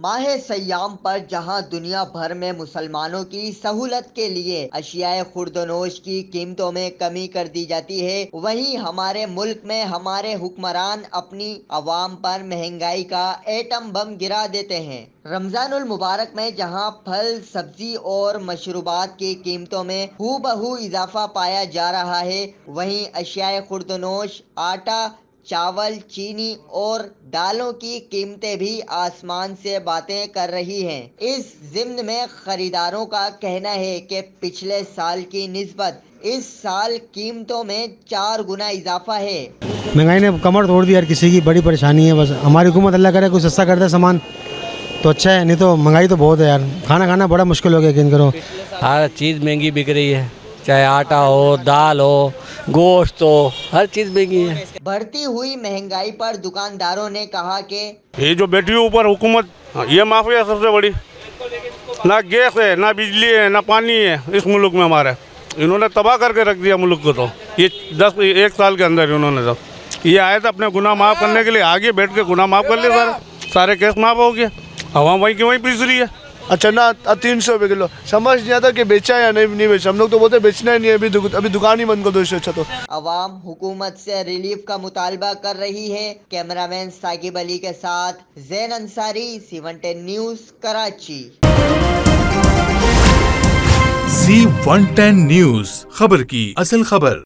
माह सयाम पर जहां दुनिया भर में मुसलमानों की सहूलत के लिए अशियाए खुर्दनोश की कीमतों में कमी कर दी जाती है, वहीं हमारे मुल्क में हमारे हुक्मरान अपनी अवाम पर महंगाई का एटम बम गिरा देते हैं। रमजानुल मुबारक में जहां फल, सब्जी और मशरूबात की कीमतों में हूबहू इजाफा पाया जा रहा है, वहीं अशियाए खुर्दनोश, आटा, चावल, चीनी और दालों की कीमतें भी आसमान से बातें कर रही हैं। इस ज़िम्न में खरीदारों का कहना है कि पिछले साल की निस्बत इस साल कीमतों में 4 गुना इजाफा है। महंगाई ने कमर तोड़ दी यार, किसी की बड़ी परेशानी है। बस हमारी हुकूमत अल्लाह करे कुछ सस्ता कर दे सामान तो अच्छा है, नहीं तो महंगाई तो बहुत है यार। खाना खाना बड़ा मुश्किल हो गया। यकीन करो हर चीज़ महंगी बिक रही है, चाहे आटा हो, दाल हो, गोश्त हो, हर चीज़ महंगी है। बढ़ती हुई महंगाई पर दुकानदारों ने कहा कि ये जो बैठी है ऊपर हुकूमत, ये माफिया सबसे बड़ी। ना गैस है, ना बिजली है, ना पानी है इस मुल्क में हमारे। इन्होंने तबाह करके रख दिया मुल्क को। तो ये 1 साल के अंदर इन्होंने तो ये आए थे अपने गुनाह माफ़ करने के लिए, आगे बैठ के गुनाह माफ़ कर लिए। सारे केस माफ़ हो गए, हवा वहीं की वहीं पीस रही है। अच्छा ना 300 रुपये किलो, समझ नहीं आता कि बेचा या नहीं बेचा। हम लोग तो बोलते बेचना ही नहीं है, अभी दुकान ही बंद कर दो इससे अच्छा तो। अवाम हुकूमत से रिलीफ का मुतालबा कर रही है। कैमरामैन साकिब अली के साथ Jain Ansari, C110 news, Karachi. C110 news, खबर की असल खबर।